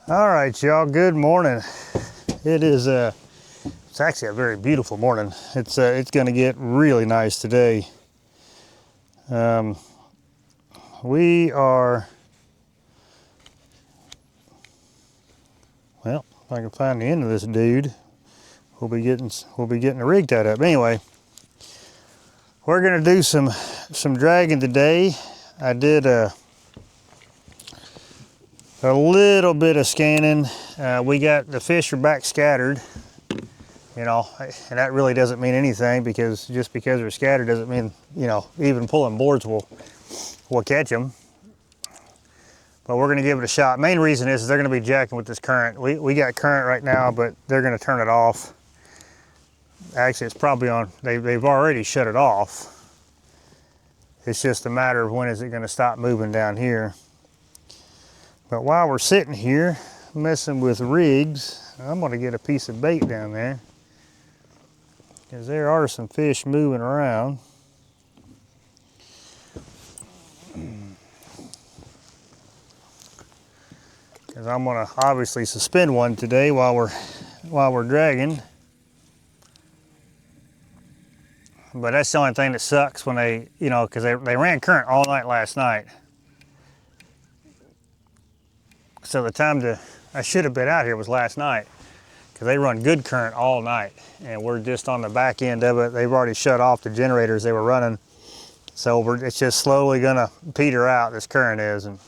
All right, y'all, good morning. It is it's actually a very beautiful morning. It's gonna get really nice today. We are, well, if I can find the end of this dude, we'll be getting the rig tied up. Anyway, we're gonna do some dragging today. I did a little bit of scanning. We got the fish are back scattered, you know, and that really doesn't mean anything, because just because they're scattered doesn't mean, you know, even pulling boards will catch them. But we're going to give it a shot. Main reason is they're going to be jacking with this current. We got current right now, but they're going to turn it off. Actually, it's probably on. They've already shut it off. It's just a matter of when is it going to stop moving down here. But while we're sitting here messing with rigs, I'm going to get a piece of bait down there, because there are some fish moving around. Because I'm going to obviously suspend one today while we're dragging. But that's the only thing that sucks when they, you know, because they ran current all night last night. So the time I should have been out here was last night, because they run good current all night, and we're just on the back end of it. They've already shut off the generators they were running, so it's just slowly gonna peter out, this current is, and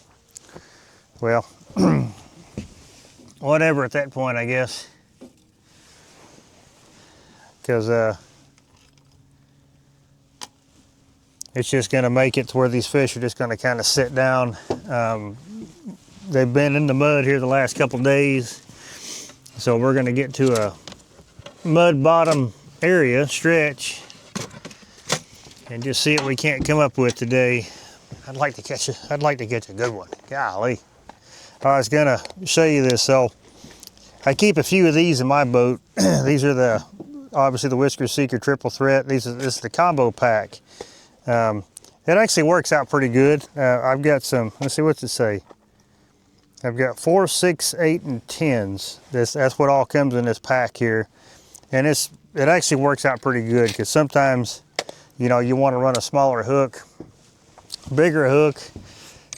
well, whatever at that point, I guess, because it's just gonna make it to where these fish are just gonna kind of sit down. They've been in the mud here the last couple days, so we're gonna get to a mud bottom area stretch and just see what we can't come up with today. I'd like to catch a good one. Golly. I was gonna show you this. So I keep a few of these in my boat. These are obviously the Whisker Seeker triple threat. This is the combo pack. It actually works out pretty good. I've got some, let's see, what's it say? I've got 4, 6, 8, and 10s. That's what all comes in this pack here. And it actually works out pretty good, because sometimes, you know, you want to run a smaller hook, bigger hook,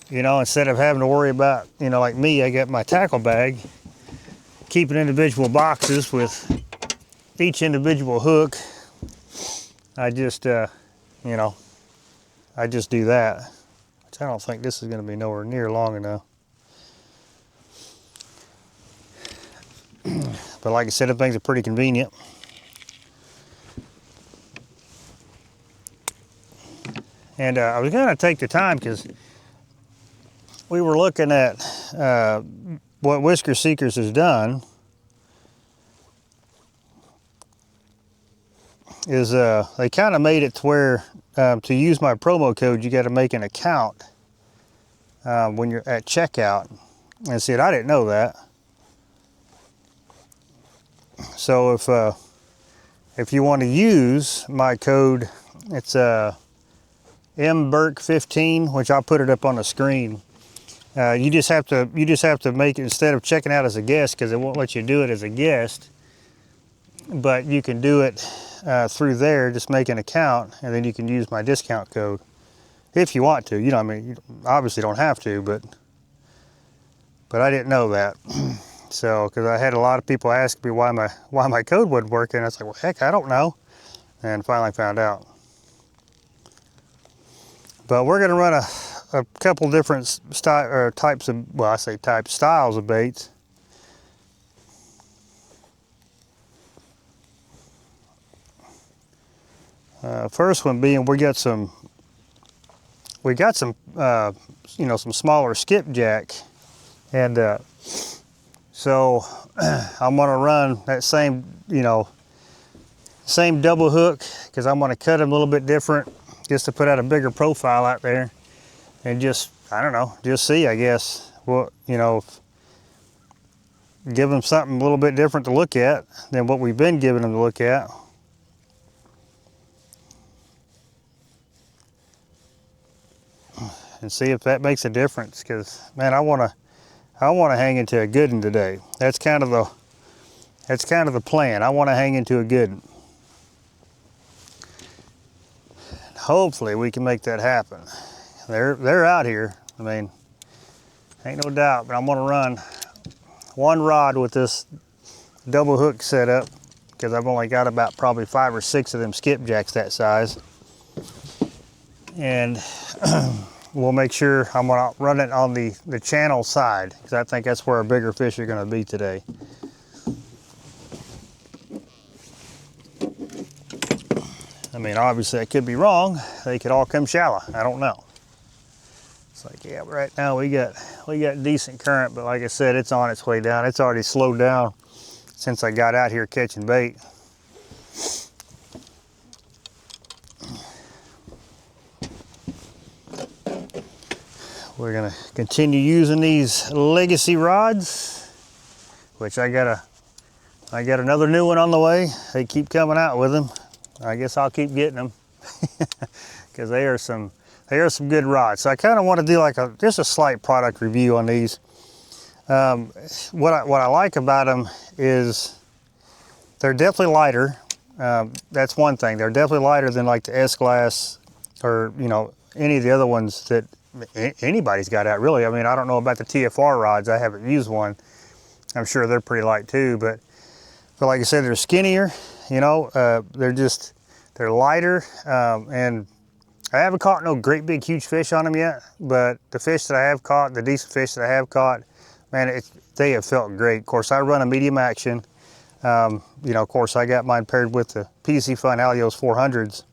you know, instead of having to worry about, you know, like me, I got my tackle bag, keeping individual boxes with each individual hook. I just, you know, I just do that. Which I don't think this is going to be nowhere near long enough. But like I said, things are pretty convenient. And I was going to take the time, because we were looking at what Whisker Seekers has done is they kind of made it to where to use my promo code, you got to make an account when you're at checkout. And see, I didn't know that. So if you want to use my code, it's MBurke15, which I'll put it up on the screen. You just have to make it, instead of checking out as a guest, because it won't let you do it as a guest, but you can do it through there. Just make an account, and then you can use my discount code if you want to. You know, I mean, you obviously don't have to, but I didn't know that. So, because I had a lot of people ask me why my code wasn't working. I was like, well, heck, I don't know, and finally found out. But we're going to run a couple different types of, well, I say types, styles of baits. First one being, we got some you know, some smaller skipjack, and so I'm going to run that same, you know, same double hook, because I'm going to cut them a little bit different, just to put out a bigger profile out there, and just, I don't know, just see, I guess, what, you know, give them something a little bit different to look at than what we've been giving them to look at. And see if that makes a difference, because man, I want I want to hang into a good one today. That's kind of the plan. I want to hang into a good one. Hopefully we can make that happen. They're out here. I mean, ain't no doubt, but I'm gonna run one rod with this double hook setup because I've only got about probably 5 or 6 of them skipjacks that size. And we'll make sure I'm gonna run it on the channel side because I think that's where our bigger fish are gonna be today. I mean, obviously I could be wrong. They could all come shallow. I don't know. It's like, yeah, right now we got decent current, but like I said, it's on its way down. It's already slowed down since I got out here catching bait. We're gonna continue using these legacy rods, which I got another new one on the way. They keep coming out with them. I guess I'll keep getting them because they are some good rods. So I kind of want to do like just a slight product review on these. What I like about them is they're definitely lighter. That's one thing. They're definitely lighter than like the S-Glass or, you know, any of the other ones that anybody's got out, really. I mean, I don't know about the TFR rods. I haven't used one. I'm sure they're pretty light too, but like I said, they're skinnier, you know, they're lighter, and I haven't caught no great big huge fish on them yet, but the fish that I have caught, the decent fish that I have caught, man, they have felt great. Of course, I run a medium action. You know, of course, I got mine paired with the Piscifun Alios 400s,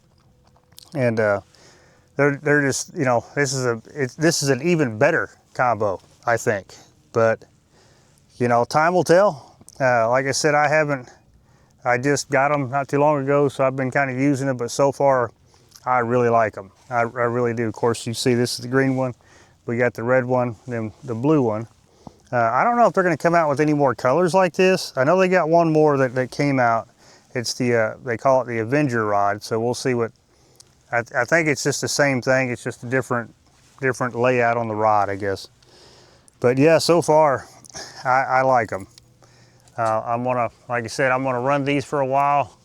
and they're just, you know, this is an even better combo, I think. But you know, time will tell. Like I said, I just got them not too long ago, so I've been kind of using it, but so far I really like them. I really do. Of course, you see this is the green one. We got the red one, then the blue one. I don't know if they're going to come out with any more colors like this. I know they got one more that came out. It's the, they call it the Avenger rod, so we'll see what, I think it's just the same thing. It's just a different layout on the rod, I guess. But yeah, so far, I like them. Like I said, I'm gonna run these for a while,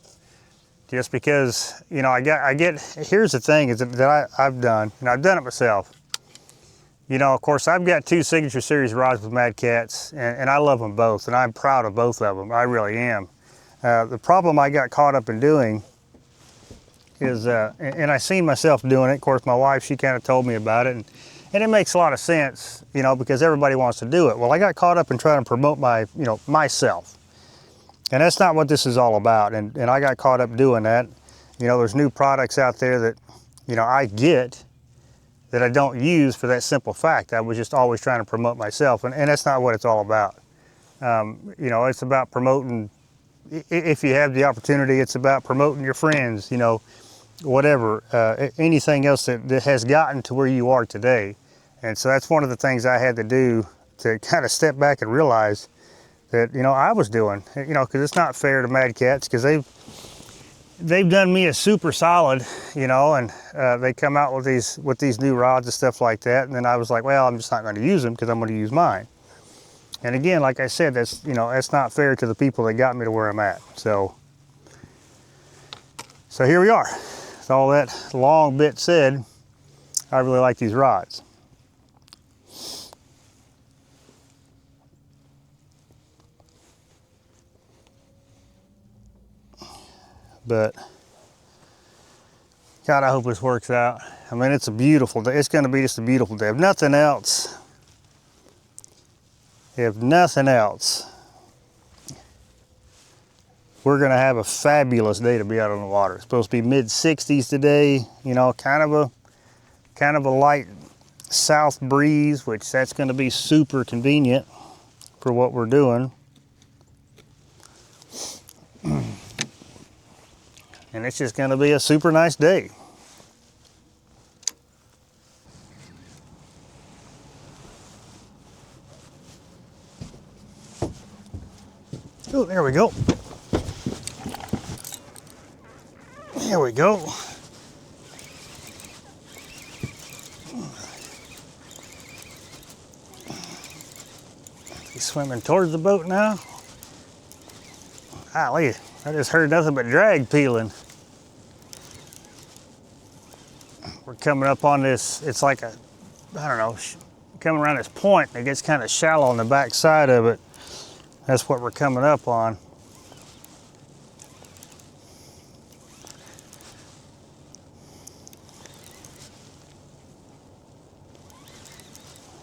just because, you know, here's the thing is that I've done, and I've done it myself. You know, of course, I've got 2 Signature Series rods with Mad Cats, and I love them both, and I'm proud of both of them. I really am. The problem I got caught up in doing is, and I seen myself doing it. Of course, my wife, she kind of told me about it, and it makes a lot of sense, you know, because everybody wants to do it. Well, I got caught up in trying to promote myself. And that's not what this is all about. And I got caught up doing that. You know, there's new products out there that, you know, I get that I don't use for that simple fact. I was just always trying to promote myself. And that's not what it's all about. You know, it's about promoting, if you have the opportunity, it's about promoting your friends, you know, whatever, anything else that has gotten to where you are today. And so that's one of the things I had to do to kind of step back and realize that, you know, I was doing, you know, because it's not fair to Mad Cats, because they've done me a super solid, you know, and they come out with these new rods and stuff like that. And then I was like, well, I'm just not going to use them because I'm going to use mine. And again, like I said, that's, you know, that's not fair to the people that got me to where I'm at. So here we are. With all that long bit said, I really like these rods. But God, I hope this works out. I mean, it's a beautiful day. It's going to be just a beautiful day. If nothing else, we're going to have a fabulous day to be out on the water. It's supposed to be mid-60s today. You know, kind of a light south breeze, which that's going to be super convenient for what we're doing. And it's just going to be a super nice day. Oh, there we go. There we go. swimming towards the boat now. Golly, I just heard nothing but drag peeling. We're coming up on this, it's like a, I don't know, coming around this point, and it gets kind of shallow on the back side of it. That's what we're coming up on.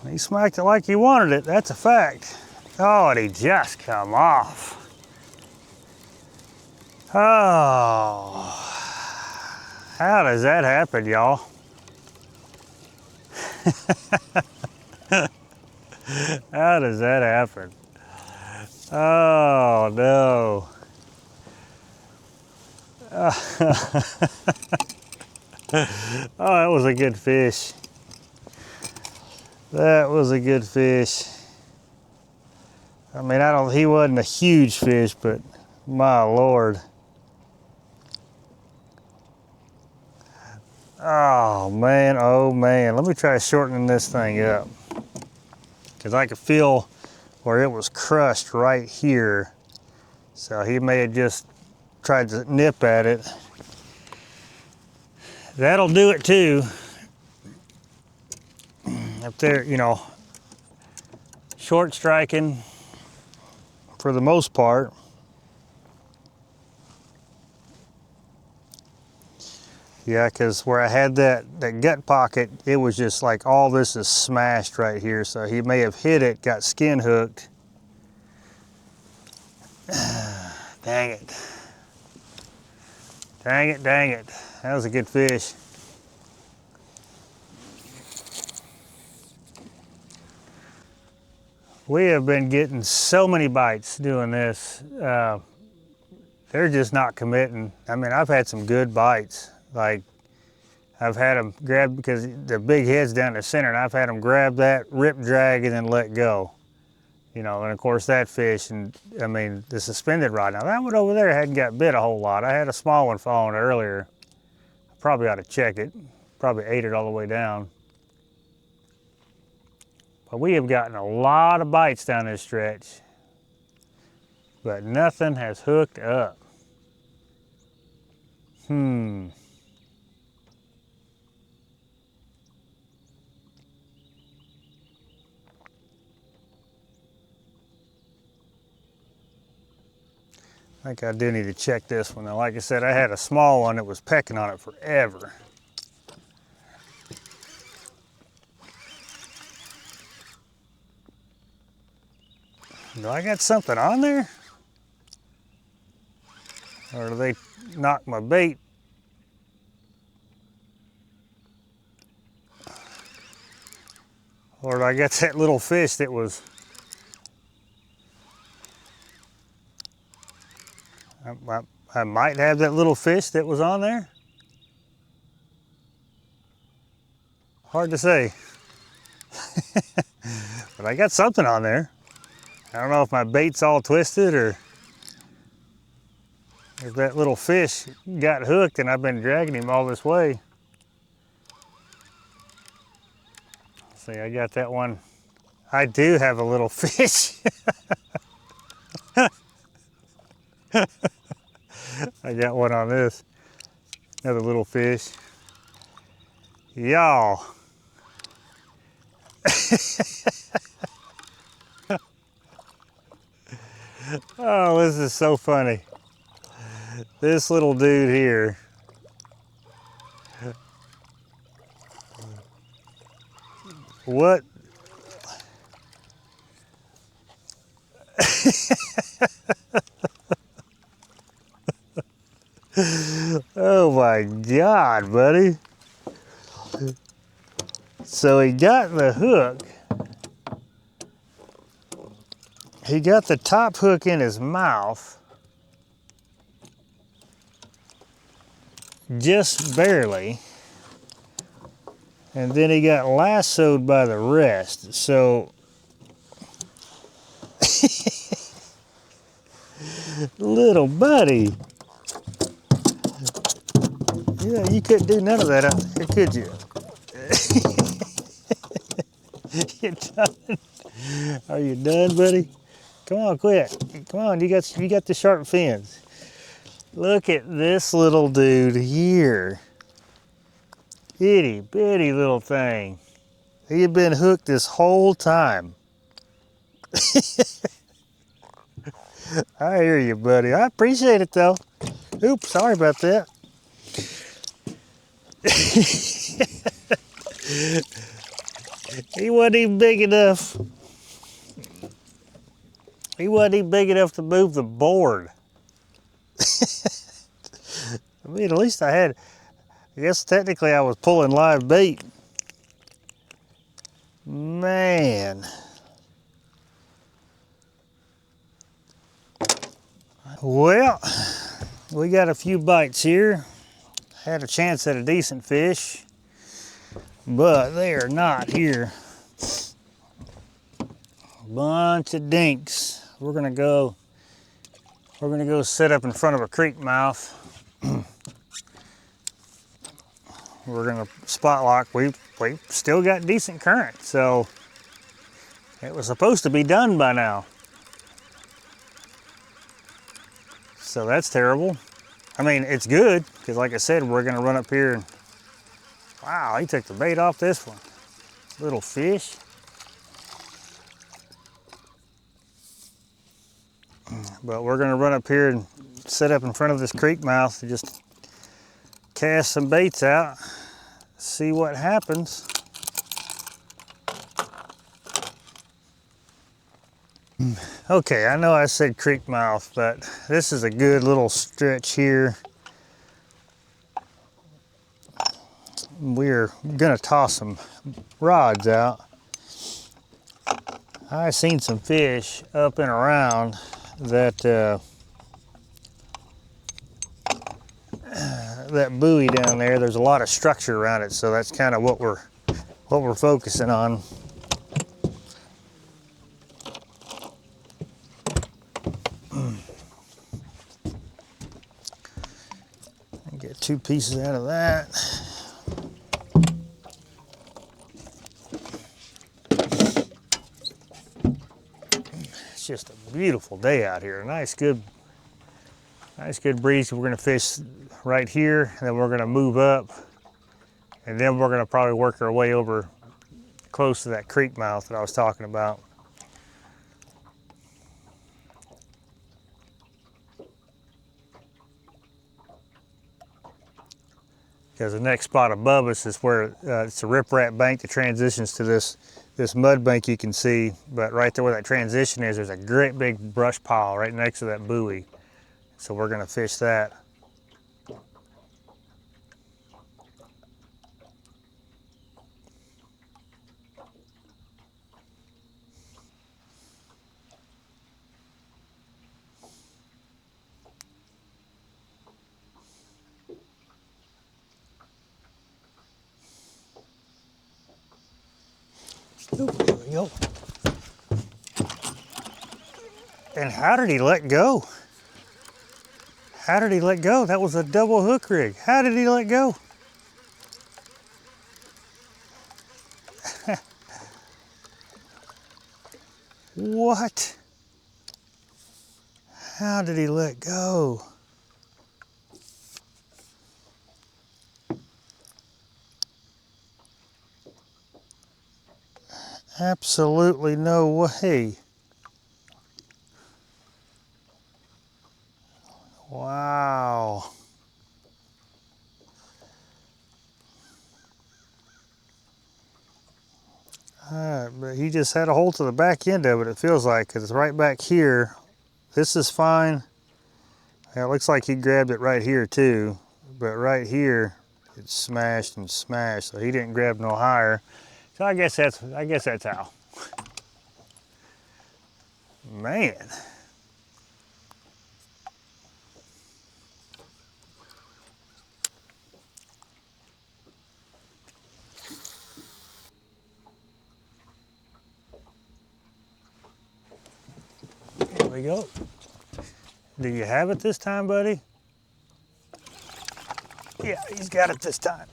He smacked it like he wanted it, that's a fact. Oh, and he just come off. Oh, how does that happen, y'all? How does that happen? Oh, no. Oh, that was a good fish. That was a good fish. I mean, he wasn't a huge fish, but my Lord. Oh man, let me try shortening this thing up. Because I could feel where it was crushed right here. So he may have just tried to nip at it. That'll do it too. Up there, you know, short striking for the most part. Yeah, because where I had that gut pocket, it was just like all this is smashed right here. So he may have hit it, got skin hooked. Dang it. Dang it, dang it. That was a good fish. We have been getting so many bites doing this. They're just not committing. I mean, I've had some good bites. Like, I've had them grab, because the big head's down the center, and I've had them grab that, rip, drag, and then let go. You know, and of course that fish, and I mean, the suspended rod. Now that one over there hadn't got bit a whole lot. I had a small one following it earlier. I probably ought to check it. Probably ate it all the way down. But we have gotten a lot of bites down this stretch, but nothing has hooked up. I think I do need to check this one. Now, like I said, I had a small one that was pecking on it forever. Do I got something on there? Or do they knock my bait? Or do I got that little fish that was... I might have that little fish that was on there. Hard to say. But I got something on there. I don't know if my bait's all twisted or if that little fish got hooked and I've been dragging him all this way. See, I got that one. I do have a little fish. I got one on this. Another little fish. Y'all. Oh, this is so funny. This little dude here. What? Oh my God, buddy. So he got the hook. He got the top hook in his mouth. Just barely. And then he got lassoed by the rest. So, little buddy. Yeah, you couldn't do none of that out there, could you? You done. Are you done, buddy? Come on, quit. Come on, you got the sharp fins. Look at this little dude here. Itty bitty little thing. He had been hooked this whole time. I hear you, buddy. I appreciate it though. Oops, sorry about that. He wasn't even big enough. He wasn't even big enough to move the board. I mean, at least I guess technically I was pulling live bait. Man. Well, we got a few bites here. Had a chance at a decent fish, but they are not here. Bunch of dinks. We're gonna go sit up in front of a creek mouth. We're gonna spot lock. We still got decent current, so it was supposed to be done by now. So that's terrible. I mean, it's good, because like I said, we're gonna run up here and, wow, he took the bait off this one. Little fish. But we're gonna run up here and sit up in front of this creek mouth and just cast some baits out, see what happens. Okay, I know I said creek mouth, but this is a good little stretch here. We're gonna toss some rods out. I seen some fish up and around that that buoy down there. There's a lot of structure around it, so that's kind of what we're focusing on. Get 2 pieces out of that. It's just a beautiful day out here. Nice good breeze. We're gonna fish right here, and then we're gonna move up, and then we're gonna probably work our way over close to that creek mouth that I was talking about. Because the next spot above us is where it's a riprap bank that transitions to this mud bank you can see. But right there where that transition is, there's a great big brush pile right next to that buoy. So we're gonna fish that. Ooh, there we go. And how did he let go? How did he let go? That was a double hook rig. How did he let go? What? How did he let go? Absolutely no way. Wow. But he just had a hold to the back end of it, it feels like, because it's right back here. This is fine. Yeah, it looks like he grabbed it right here too, but right here it's smashed and smashed, so he didn't grab no higher. So I guess that's how. Man. There we go. Do you have it this time, buddy? Yeah, he's got it this time.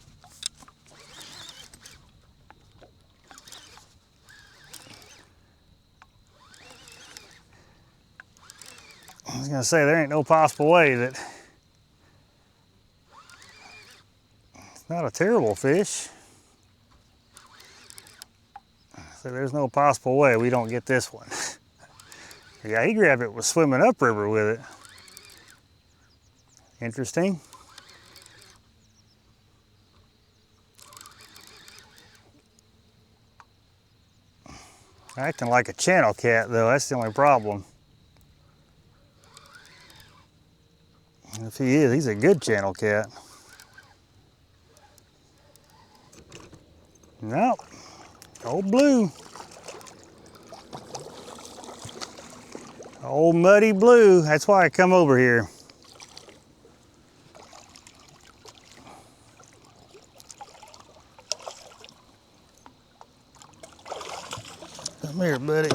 I was gonna say, there ain't no possible way that, it's not a terrible fish. So there's no possible way we don't get this one. Yeah, he grabbed it, was swimming upriver with it. Interesting. Acting like a channel cat though, that's the only problem. If he is, he's a good channel cat. No, old blue. Old muddy blue, that's why I come over here. Come here, buddy.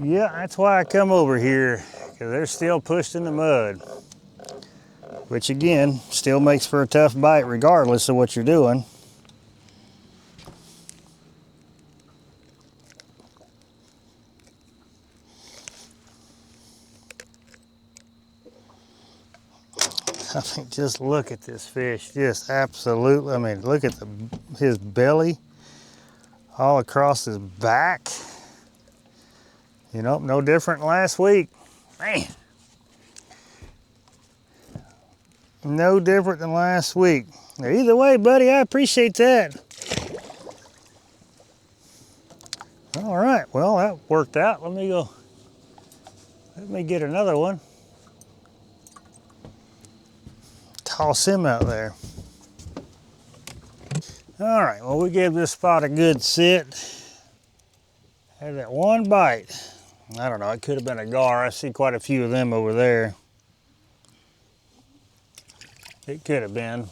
Yeah, that's why I come over here, because they're still pushed in the mud. Which again, still makes for a tough bite regardless of what you're doing. I mean, just look at this fish, just absolutely, I mean, look at his belly, all across his back. You know, no different than last week. Man. No different than last week. Now, either way, buddy, I appreciate that. All right, well, that worked out. Let me get another one. Toss him out there. All right, well, we gave this spot a good sit. Had that one bite. I don't know, it could have been a gar. I see quite a few of them over there. It could have been,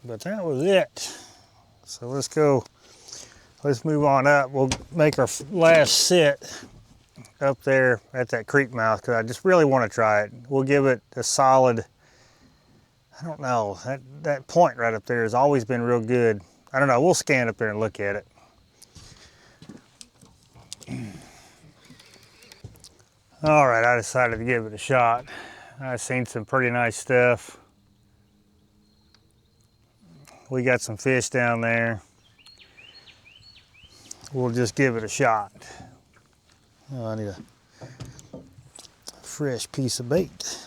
but that was it. So let's move on up. We'll make our last sit up there at that creek mouth because I just really want to try it. We'll give it a solid, I don't know, that point right up there has always been real good. I don't know, we'll scan up there and look at it. All right, I decided to give it a shot. I've seen some pretty nice stuff. We got some fish down there. We'll just give it a shot. Oh, I need a fresh piece of bait.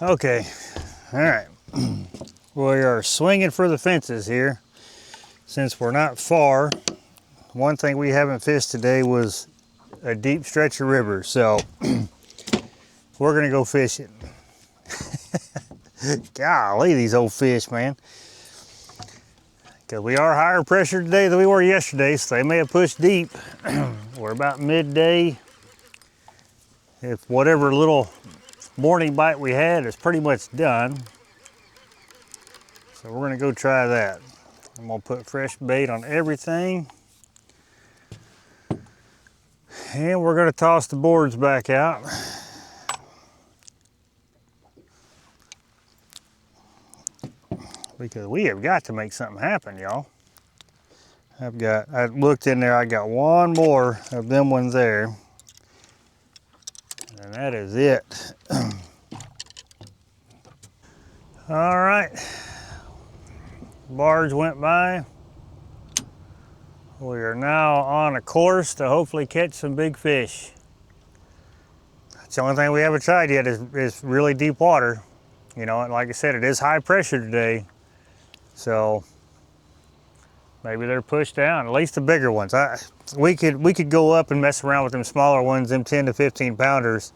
Okay, all right. We are swinging for the fences here. Since we're not far, one thing we haven't fished today was a deep stretch of river, so we're gonna go fishing. Golly, these old fish, man. Because we are higher pressure today than we were yesterday, so they may have pushed deep. We're about midday. If whatever little morning bite we had is pretty much done. So we're gonna go try that. I'm gonna put fresh bait on everything. And we're gonna toss the boards back out. Because we have got to make something happen, y'all. I looked in there, I got one more of them ones there. And that is it. All right. Barge went by. We are now on a course to hopefully catch some big fish. That's the only thing we haven't tried yet is really deep water. You know, and like I said, it is high pressure today. So maybe they're pushed down, at least the bigger ones. We could go up and mess around with them smaller ones, them 10 to 15 pounders,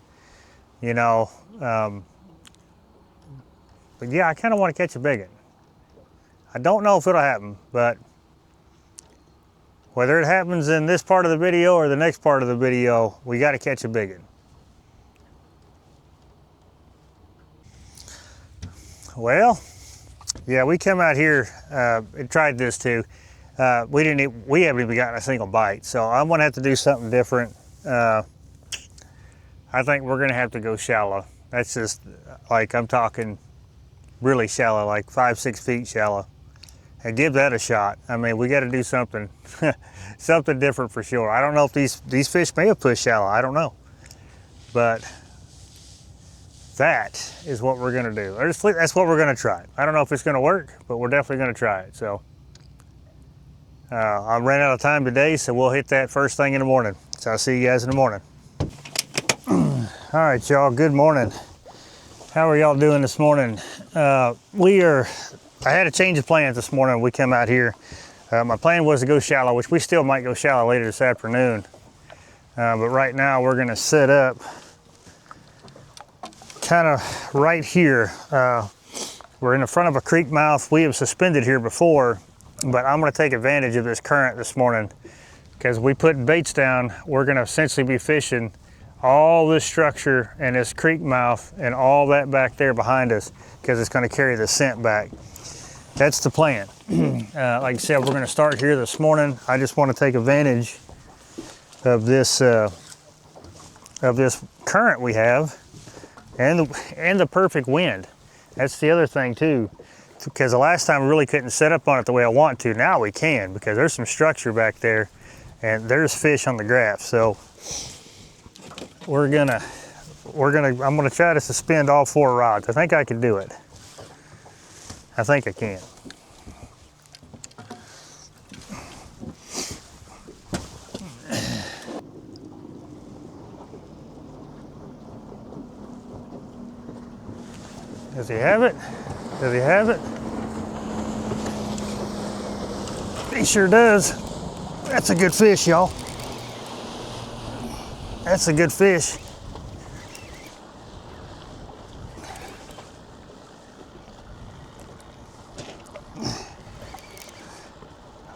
you know. But yeah, I kind of want to catch a big one. I don't know if it'll happen, but whether it happens in this part of the video or the next part of the video, we got to catch a big one. Well, yeah, we come out here and tried this too. We haven't even gotten a single bite, so I'm gonna have to do something different. I think we're gonna have to go shallow. That's just like, I'm talking really shallow, like 5-6 feet shallow. and give that a shot. I mean, we got to do something, something different for sure. I don't know if these fish may have pushed shallow. I don't know, but that is what we're gonna do. Or that's what we're gonna try. I don't know if it's gonna work, but we're definitely gonna try it. So I ran out of time today, so we'll hit that first thing in the morning. So I'll see you guys in the morning. All right, y'all, good morning. How are y'all doing this morning? I had a change of plans this morning. We come out here. My plan was to go shallow, which we still might go shallow later this afternoon. But right now we're gonna set up kind of right here. We're in the front of a creek mouth. We have suspended here before, but I'm gonna take advantage of this current this morning because we put baits down. We're gonna essentially be fishing all this structure and this creek mouth and all that back there behind us because it's gonna carry the scent back. That's the plan. Like I said, we're gonna start here this morning. I just wanna take advantage of this current we have and the perfect wind. That's the other thing too, because the last time we really couldn't set up on it the way I want to. Now we can, because there's some structure back there and there's fish on the graph. So I'm gonna try to suspend all 4 rods. I think I can do it. I think I can. Does he have it? Does he have it? He sure does. That's a good fish, y'all. That's a good fish.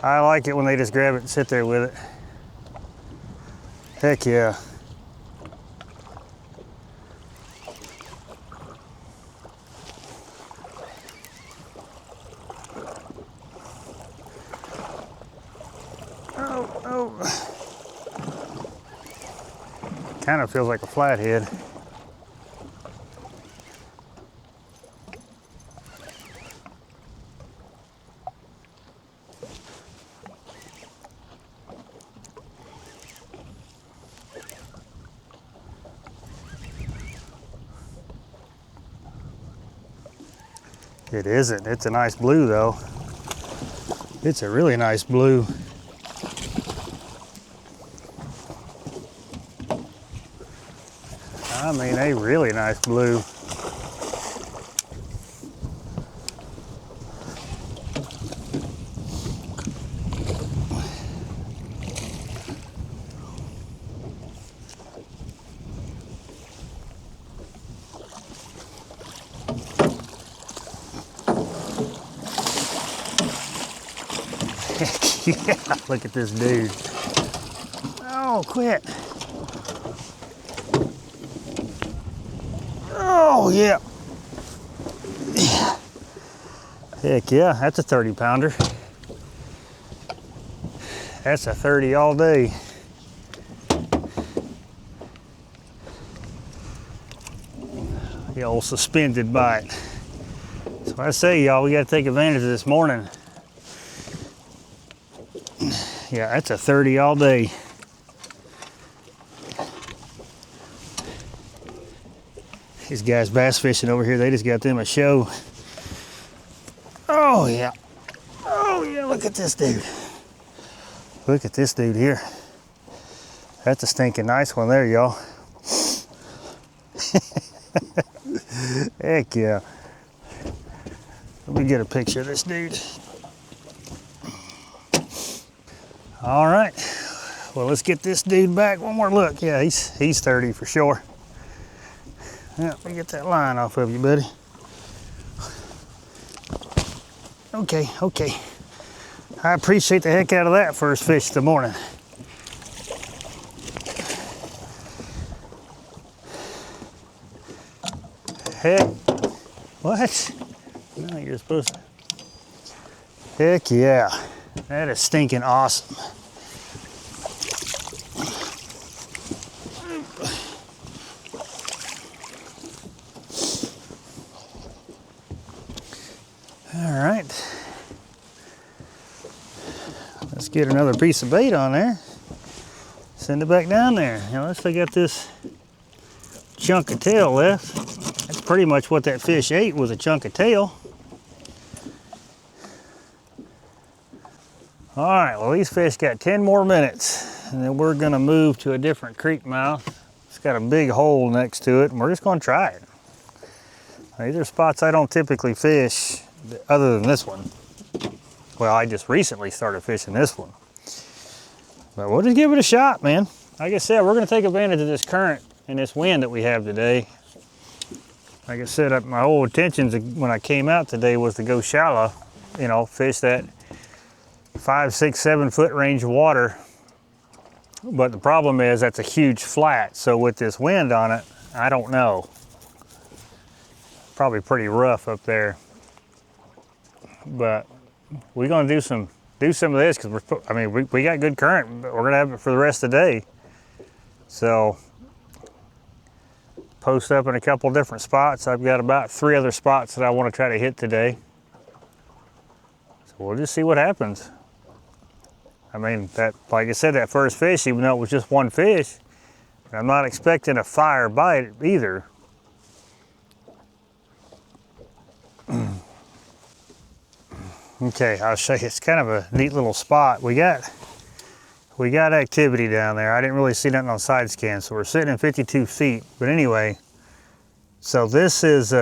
I like it when they just grab it and sit there with it. Heck yeah. Kind of feels like a flathead. It isn't. It's a nice blue though. It's a really nice blue. I mean, a really nice blue. Yeah, look at this dude. Oh, quit. Oh, yeah. Heck yeah, that's a 30 pounder. That's a 30 all day. The old suspended bite. So I say, y'all, we got to take advantage of this morning. Yeah, that's a 30 all day. These guys bass fishing over here, they just got them a show. Oh yeah. Oh yeah, look at this dude. Look at this dude here. That's a stinking nice one there, y'all. Heck yeah. Let me get a picture of this dude. All right, well, let's get this dude back. One more look. Yeah, he's 30 for sure. Yeah, let me get that line off of you, buddy. Okay, okay. I appreciate the heck out of that first fish of the morning. Heck, what? No, you're supposed to. Heck yeah, that is stinking awesome. All right. Let's get another piece of bait on there. Send it back down there. Now let's still got this chunk of tail left. That's pretty much what that fish ate, was a chunk of tail. All right, well, these fish got 10 more minutes, and then we're gonna move to a different creek mouth. It's got a big hole next to it, and we're just gonna try it. These are spots I don't typically fish, other than this one. Well, I just recently started fishing this one. But we'll just give it a shot, man. Like I said, we're gonna take advantage of this current and this wind that we have today. Like I said, my whole intentions when I came out today was to go shallow, you know, fish that 5, 6, 7 foot range of water. But the problem is that's a huge flat. So with this wind on it, I don't know. Probably pretty rough up there. But we're gonna do some of this because we got good current, but we're gonna have it for the rest of the day. So post up in a couple different spots. I've got about 3 other spots that I want to try to hit today. So we'll just see what happens. I mean, that, like I said, that first fish, even though it was just one fish, I'm not expecting a fire bite either. Okay, I'll show you. It's kind of a neat little spot. We got activity down there. I didn't really see nothing on side scan, so we're sitting at 52 feet. But anyway, so this is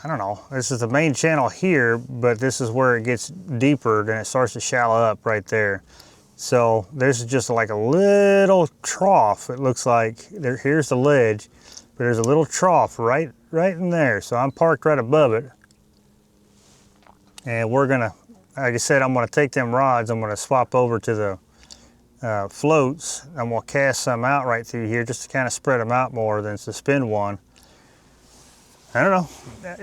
I don't know, this is the main channel here, but this is where it gets deeper, then it starts to shallow up right there. So this is just like a little trough. It looks like here's the ledge, but there's a little trough right in there. So I'm parked right above it. And we're gonna, like I said, I'm gonna take them rods, I'm gonna swap over to the floats. I'm gonna cast some out right through here just to kind of spread them out more than to spin one. I don't know,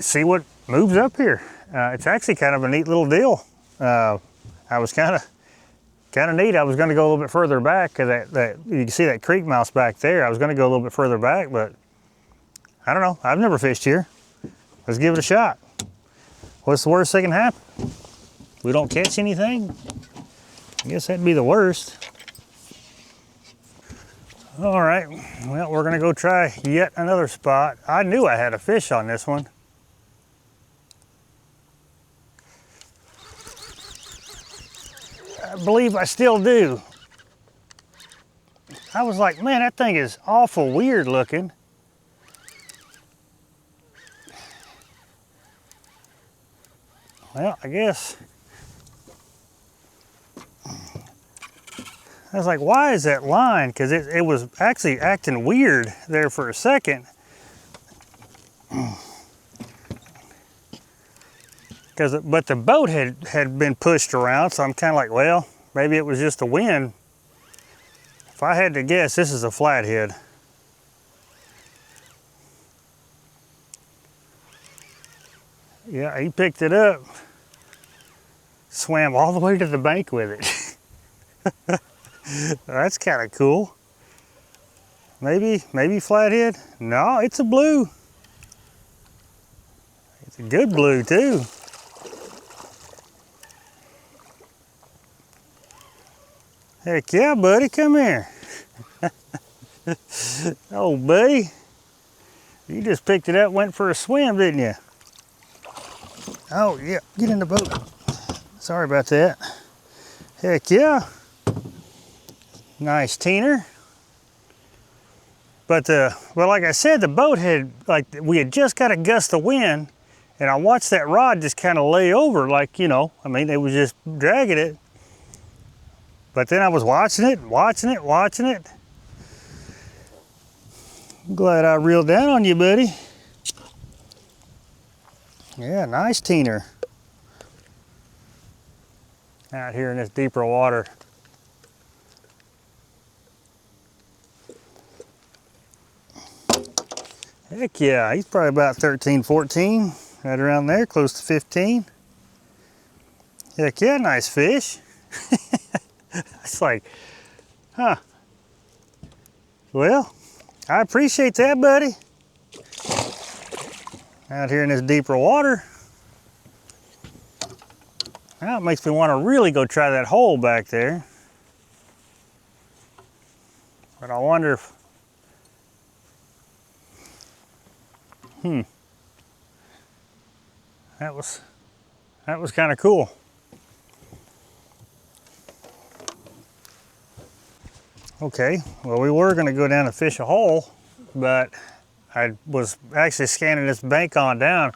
see what moves up here. It's actually kind of a neat little deal. I was kind of neat. I was going to go a little bit further back because that you can see that creek mouse back there. I was going to go a little bit further back, but I don't know. I've never fished here. Let's give it a shot. What's the worst that can happen? We don't catch anything? I guess that'd be the worst. All right, well, we're gonna go try yet another spot. I knew I had a fish on this one. I believe I still do. I was like, man, that thing is awful weird looking. Well, I guess. I was like, why is that line? Because it was actually acting weird there for a second. But the boat had been pushed around, so I'm kind of like, well, maybe it was just the wind. If I had to guess, this is a flathead. Yeah, he picked it up, swam all the way to the bank with it. That's kind of cool. Maybe flathead? No, it's a blue. It's a good blue too. Heck yeah, buddy, come here. Oh, buddy. You just picked it up, went for a swim, didn't you? Oh, yeah, get in the boat. Sorry about that. Heck yeah. Nice teener. But, well, like I said, the boat we had just got a gust of wind, and I watched that rod just kind of lay over, like, you know, I mean, it was just dragging it. But then I was watching it. I'm glad I reeled down on you, buddy. Yeah, nice teener. Out here in this deeper water. Heck yeah, he's probably about 13, 14, right around there, close to 15. Heck yeah, nice fish. It's like, huh. Well, I appreciate that, buddy. Out here in this deeper water. Now it makes me want to really go try that hole back there. But I wonder if, that was kind of cool. Okay, well, we were going to go down and fish a hole, but I was actually scanning this bank on down.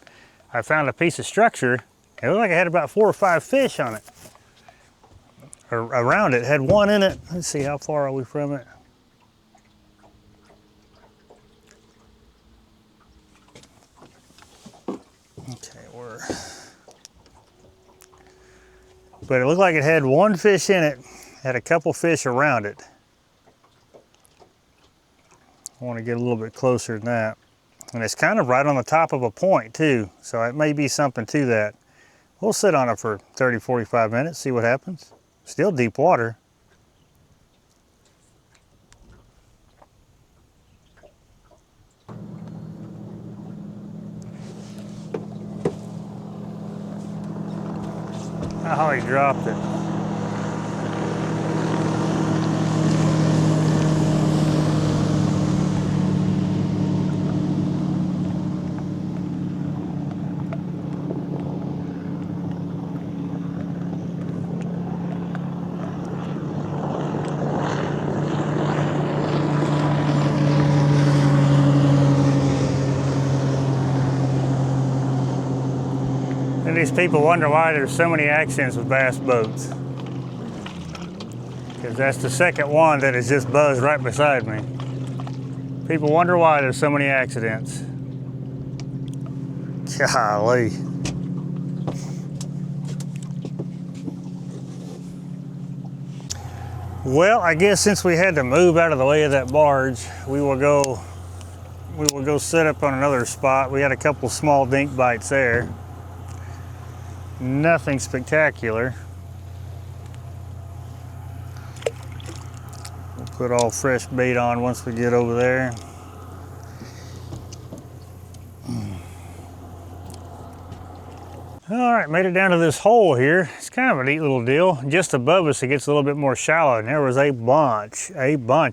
I found a piece of structure. It looked like it had about 4 or 5 fish on it, or around it. It had one in it. Let's see, how far are we from it? Okay, but it looked like it had 1 fish in it, had a couple fish around it. I want to get a little bit closer than that. And it's kind of right on the top of a point too, so it may be something to that. We'll sit on it for 30, 45 minutes, see what happens. Still deep water. Oh, he dropped it. And these people wonder why there's so many accidents with bass boats. Because that's the second one that has just buzzed right beside me. People wonder why there's so many accidents. Golly. Well, I guess since we had to move out of the way of that barge, we will go set up on another spot. We had a couple small dink bites there. Nothing spectacular. We'll put all fresh bait on once we get over there. All right, made it down to this hole here. It's kind of a neat little deal. Just above us, it gets a little bit more shallow, and there was a bunch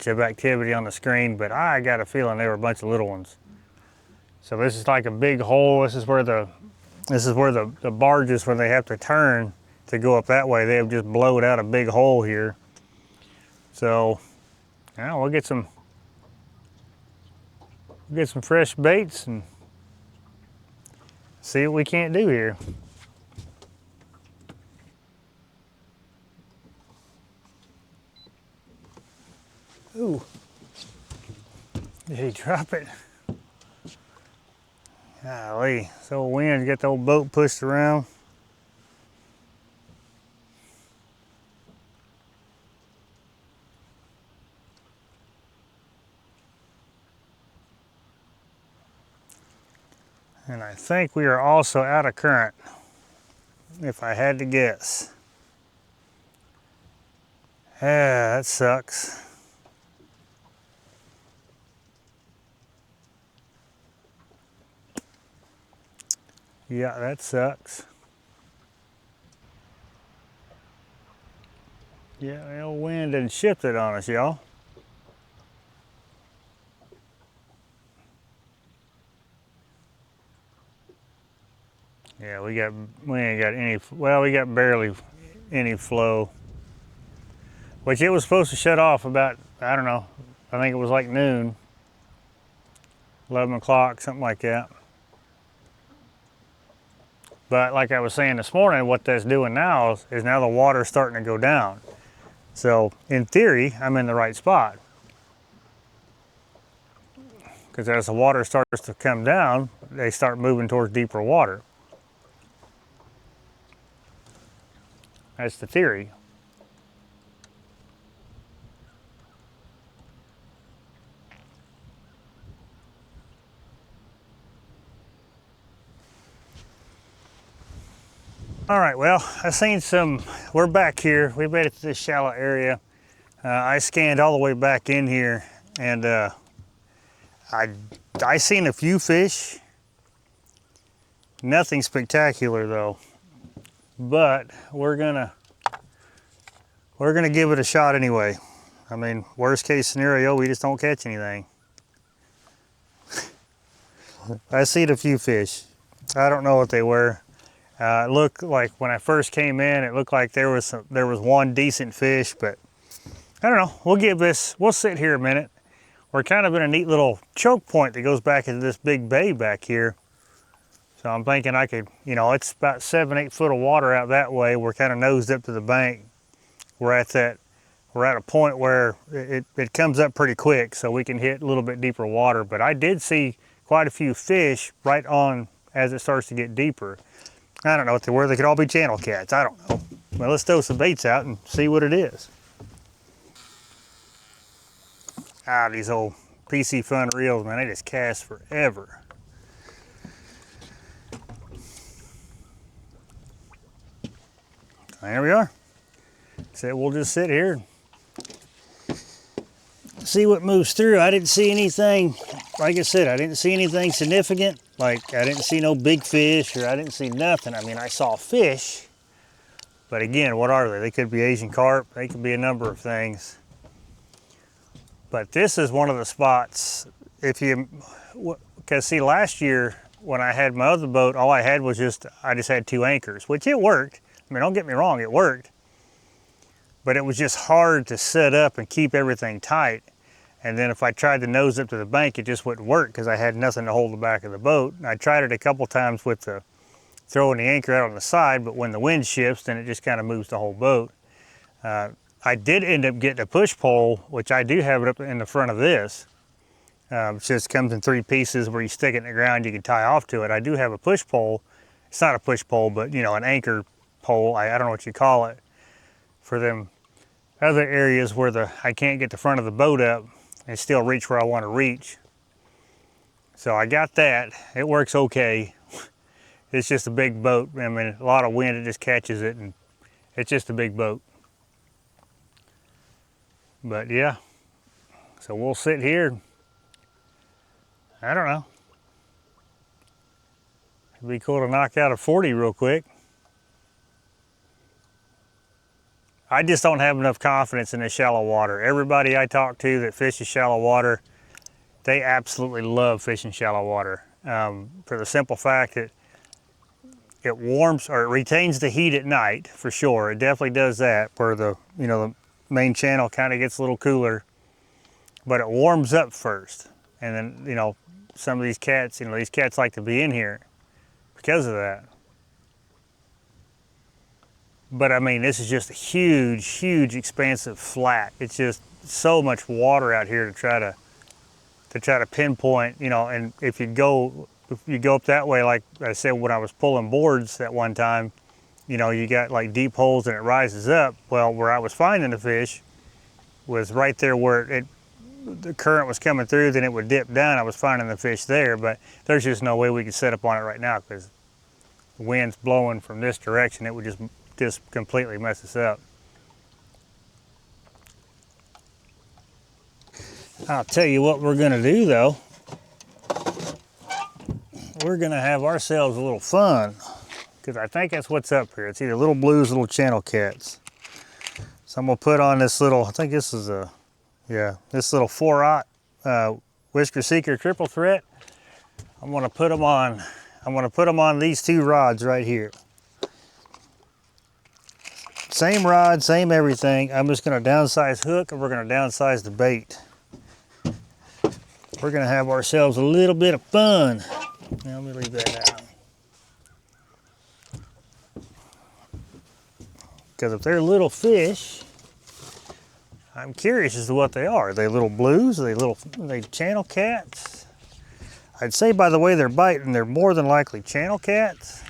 of activity on the screen, but I got a feeling there were a bunch of little ones. So this is like a big hole. This is where the barges, when they have to turn to go up that way, they have just blowed out a big hole here. So now we'll get some fresh baits and see what we can't do here. Ooh, did he drop it? Golly, this old wind got the old boat pushed around. And I think we are also out of current, if I had to guess. Yeah, that sucks. Yeah, that sucks. Yeah, the old wind done shifted on us, y'all. Yeah, we ain't got any, well, we got barely any flow. Which it was supposed to shut off about, I don't know, I think it was like noon. 11 o'clock, something like that. But like I was saying this morning, what that's doing now is now the water's starting to go down. So in theory, I'm in the right spot. Because as the water starts to come down, they start moving towards deeper water. That's the theory. All right, well, I seen some, we're back here. We made it to this shallow area. I scanned all the way back in here, and I seen a few fish. Nothing spectacular though. but we're gonna give it a shot anyway. I mean, worst case scenario, we just don't catch anything. I seen a few fish. I don't know what they were. It looked like when I first came in, it looked like there was one decent fish, but I don't know. We'll sit here a minute. We're kind of in a neat little choke point that goes back into this big bay back here. So I'm thinking I could, you know, it's about 7-8 foot of water out that way. We're kind of nosed up to the bank. We're at a point where it comes up pretty quick, so we can hit a little bit deeper water. But I did see quite a few fish right on as it starts to get deeper. I don't know what they were. They could all be channel cats. I don't know. Well, let's throw some baits out and see what it is. Ah, these old Piscifun reels, man, they just cast forever. There we are. So we'll just sit here and see what moves through. I didn't see anything, like I said, I didn't see anything significant. Like, I didn't see no big fish, or I didn't see nothing. I mean, I saw fish, but again, what are they? They could be Asian carp. They could be a number of things. But this is one of the spots, because see, last year when I had my other boat, all I had was I just had 2 anchors, which it worked. I mean, don't get me wrong, it worked. But it was just hard to set up and keep everything tight. And then if I tried to nose up to the bank, it just wouldn't work because I had nothing to hold the back of the boat. And I tried it a couple times with throwing the anchor out on the side, but when the wind shifts, then it just kind of moves the whole boat. I did end up getting a push pole, which I do have it up in the front of this. It just comes in 3 pieces where you stick it in the ground, you can tie off to it. I do have a push pole. It's not a push pole, but you know, an anchor pole. I don't know what you call it, for them other areas where I can't get the front of the boat up and still reach where I want to reach. So I got that. It works okay. It's just a big boat. I mean, a lot of wind, it just catches it, and it's just a big boat. But yeah, so we'll sit here. I don't know. It'd be cool to knock out a 40 real quick. I just don't have enough confidence in the shallow water. Everybody I talk to that fishes shallow water, they absolutely love fishing shallow water. For the simple fact that it warms, or it retains the heat at night, for sure. It definitely does that, where the main channel kind of gets a little cooler, but it warms up first. And then, some of these cats, these cats like to be in here because of that. But I mean, this is just a huge, huge, expansive flat. It's just so much water out here to try to pinpoint, and if you go up that way, like I said, when I was pulling boards that one time, you got like deep holes and it rises up. Well, where I was finding the fish was right there where the current was coming through, then it would dip down. I was finding the fish there, but there's just no way we could set up on it right now because the wind's blowing from this direction. It would just completely mess us up. I'll tell you what we're gonna do though. We're gonna have ourselves a little fun, because I think that's what's up here. It's either little blues, little channel cats. So I'm gonna put on this little, I think this is this little 4/0 Whisker Seeker triple threat. I'm gonna put them on these 2 rods right here. Same rod, same everything. I'm just gonna downsize hook, and we're gonna downsize the bait. We're gonna have ourselves a little bit of fun. Now, let me leave that out. Because if they're little fish, I'm curious as to what they are. Are they little blues? Are they channel cats? I'd say by the way they're biting, they're more than likely channel cats.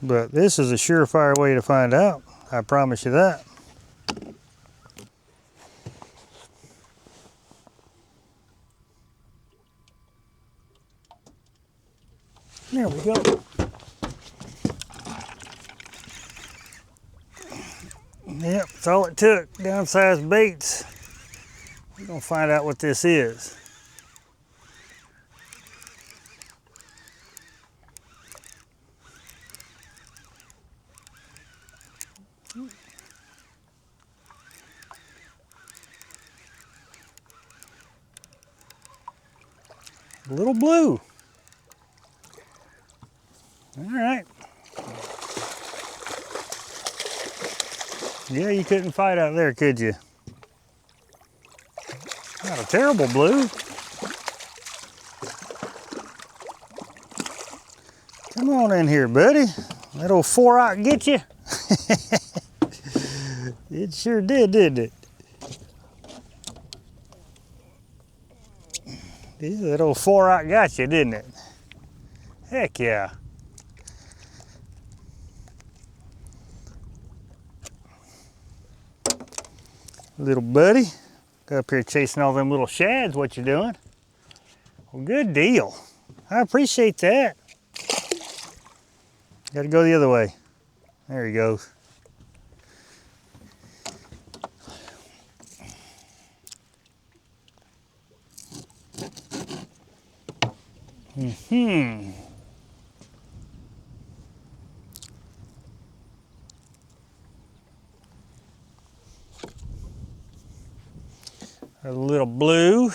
But this is a surefire way to find out. I promise you that. There we go. Yep, that's all it took. Downsized baits. We're gonna find out what this is. Little blue. All right. Yeah, you couldn't fight out there, could you? Not a terrible blue. Come on in here, buddy. That old 4-aught get you? It sure did, didn't it? Yeah, that old 4-aught got you, didn't it? Heck yeah. Little buddy, go up here chasing all them little shads, what you doing? Well, good deal. I appreciate that. Gotta go the other way. There he goes. A little blue.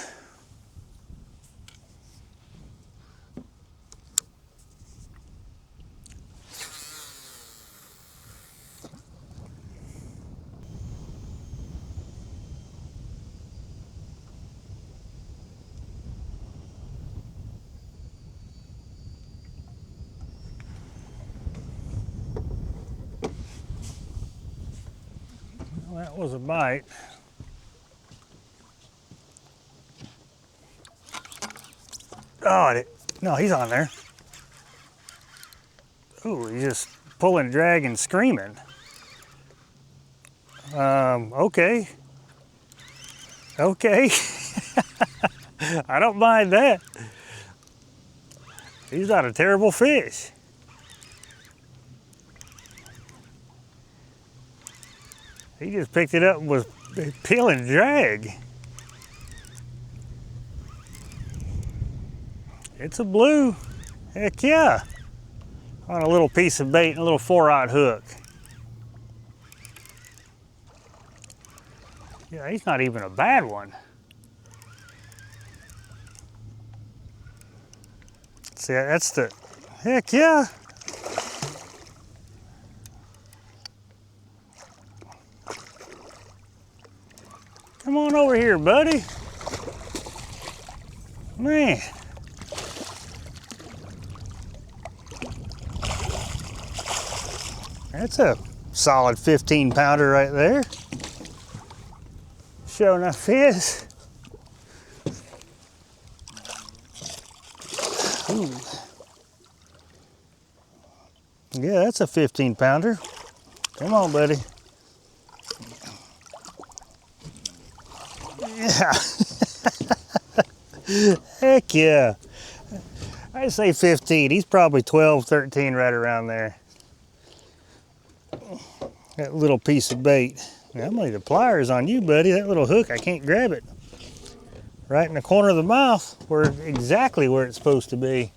Well, that was a bite. Oh, no, he's on there. Oh, he's just pulling, dragging, screaming. Okay. Okay. I don't mind that. He's not a terrible fish. He just picked it up and was peeling drag. It's a blue. Heck yeah. On a little piece of bait and a little 4-aught hook. Yeah, he's not even a bad one. See, that's the, heck yeah. Come on over here, buddy. Man. That's a solid 15 pounder right there. Sure enough is. Ooh. Yeah, that's a 15 pounder. Come on, buddy. Yeah. Heck yeah. I say 15. He's probably 12, 13 right around there. That little piece of bait. I'm gonna need the pliers on you, buddy. That little hook, I can't grab it. Right in the corner of the mouth, exactly where it's supposed to be.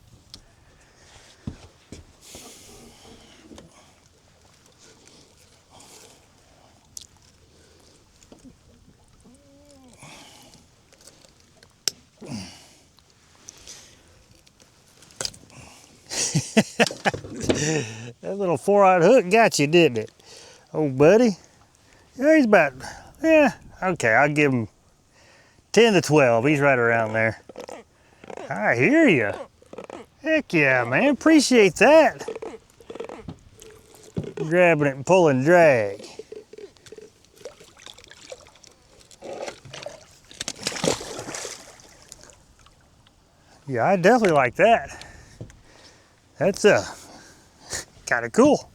That little 4-aught hook got you, didn't it? Oh, buddy. Yeah, he's about, yeah, okay, I'll give him 10 to 12. He's right around there. I hear you. Heck yeah, man. Appreciate that. Grabbing it and pulling drag. Yeah, I definitely like that. That's kind of cool.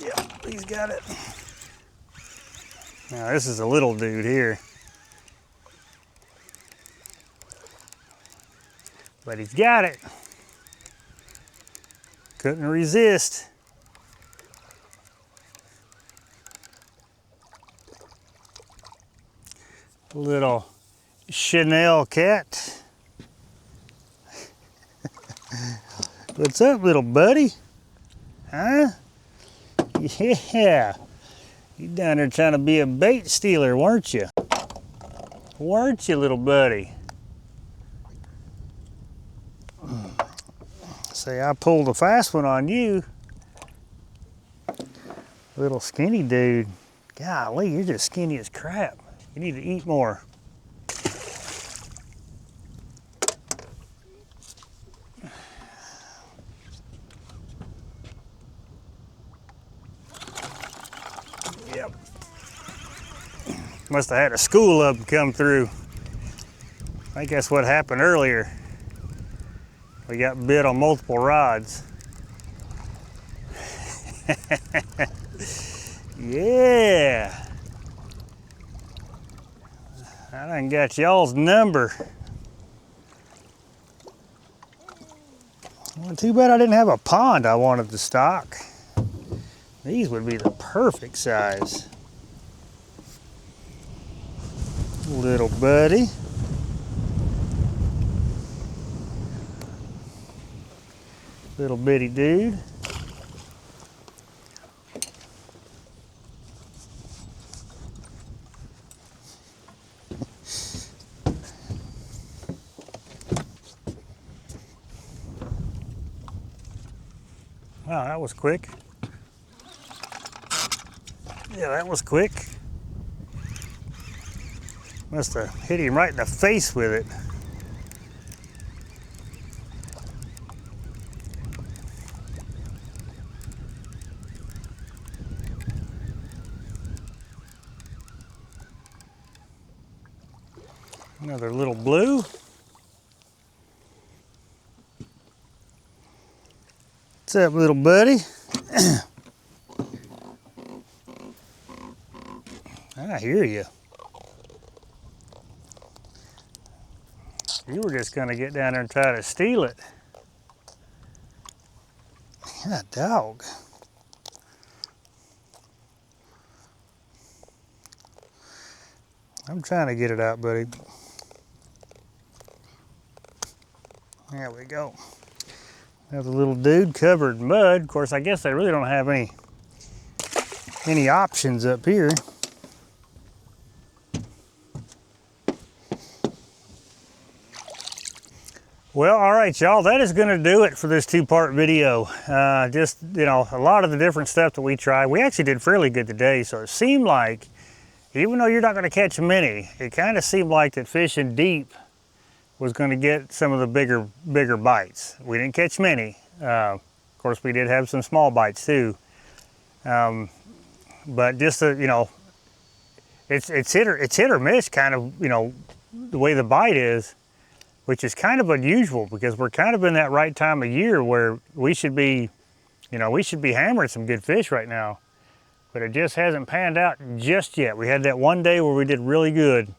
Yeah, he's got it. Now this is a little dude here. But he's got it. Couldn't resist. Little Chanel cat. What's up, little buddy? Huh? Yeah. You down there trying to be a bait stealer, weren't you? Weren't you, little buddy? Say, I pulled a fast one on you. Little skinny dude. Golly, you're just skinny as crap. You need to eat more. Yep. Must have had a school of them come through. I think that's what happened earlier. We got bit on multiple rods. Yeah. I done got y'all's number. Well, too bad I didn't have a pond I wanted to stock. These would be the perfect size. Little buddy. Little bitty dude. Wow, that was quick. Yeah, that was quick. Must have hit him right in the face with it. Another little blue. What's up, little buddy? I hear you. You were just gonna get down there and try to steal it. Yeah, dog. I'm trying to get it out, buddy. There we go. Another little dude covered in mud. Of course, I guess they really don't have any options up here. Well, all right, y'all, that is gonna do it for this two-part video. Just, you know, a lot of the different stuff that we tried. We actually did fairly good today, so it seemed like, even though you're not gonna catch many, it kind of seemed like that fishing deep was gonna get some of the bigger bites. We didn't catch many. Of course, we did have some small bites too. But just, you know, it's hit or miss kind of, you know, the way the bite is, which is kind of unusual because we're kind of in that right time of year where we should be, you know, we should be hammering some good fish right now, but it just hasn't panned out just yet. We had that one day where we did really good.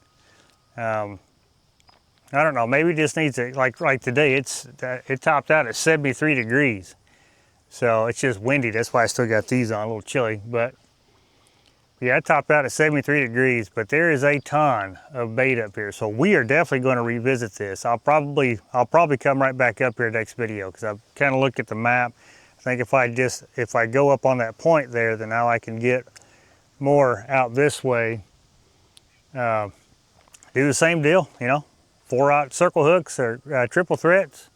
I don't know, maybe it just needs to, like today, it topped out at 73 degrees. So it's just windy, that's why I still got these on, a little chilly, but yeah, it topped out at 73 degrees, but there is a ton of bait up here. So we are definitely going to revisit this. I'll probably come right back up here next video because I've kind of looked at the map. I think if I go up on that point there, then now I can get more out this way. Do the same deal, you know, 4-aught circle hooks or triple threats.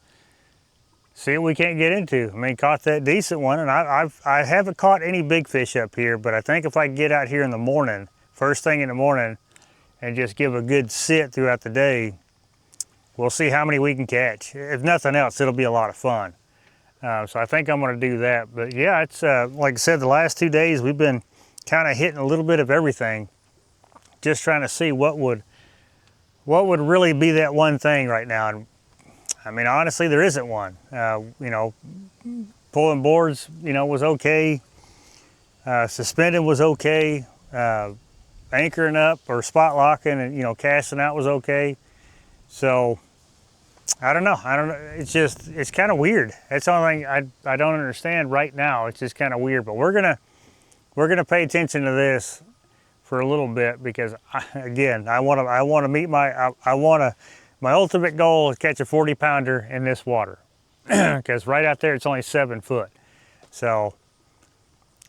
See what we can't get into. I mean, caught that decent one, and I haven't caught any big fish up here, but I think if I get out here in the morning, first thing in the morning, and just give a good sit throughout the day, we'll see how many we can catch. If nothing else, it'll be a lot of fun. So I think I'm gonna do that. But yeah, it's like I said, the last 2 days we've been kind of hitting a little bit of everything, just trying to see what would really be that one thing right now. And I mean, honestly, there isn't one. You know, pulling boards, you know, was okay. Suspending was okay. Anchoring up or spot locking and, you know, casting out was okay. So I don't know. It's kind of weird. That's the only thing I don't understand right now. It's just kind of weird. But we're gonna pay attention to this for a little bit because I want to meet my ultimate goal is catch a 40-pounder in this water because right out there it's only 7 foot. So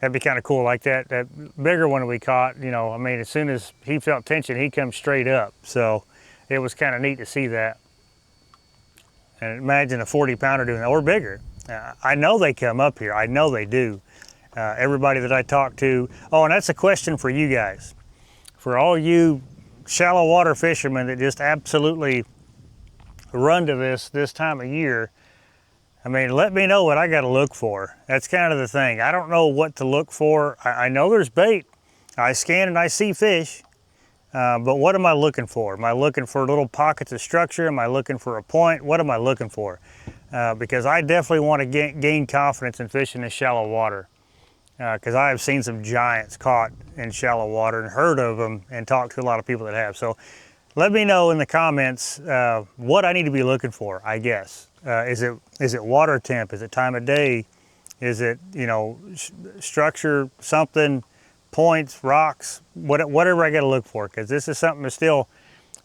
that'd be kind of cool. Like that bigger one we caught, you know, I mean, as soon as he felt tension, he comes straight up. So it was kind of neat to see that. And imagine a 40-pounder doing that, or bigger. I know they come up here. I know they do. Everybody that I talk to. Oh, and that's a question for you guys. For all you shallow water fishermen that just absolutely run to this time of year, I mean, let me know what I got to look for. That's kind of the thing. I don't know what to look for. I know there's bait. I scan and I see fish. But what am I looking for? Am I looking for little pockets of structure? Am I looking for a point? What am I looking for? Because I definitely want to gain confidence in fishing in shallow water. Because I have seen some giants caught in shallow water and heard of them and talked to a lot of people that have. So let me know in the comments what I need to be looking for, I guess. Is it water temp? Is it time of day? Is it, you know, structure, something, points, rocks, whatever I got to look for, because this is something that's still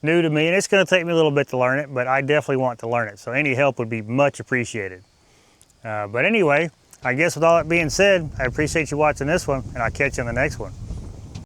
new to me and it's going to take me a little bit to learn it, but I definitely want to learn it. So any help would be much appreciated. But anyway, I guess with all that being said, I appreciate you watching this one and I'll catch you on the next one.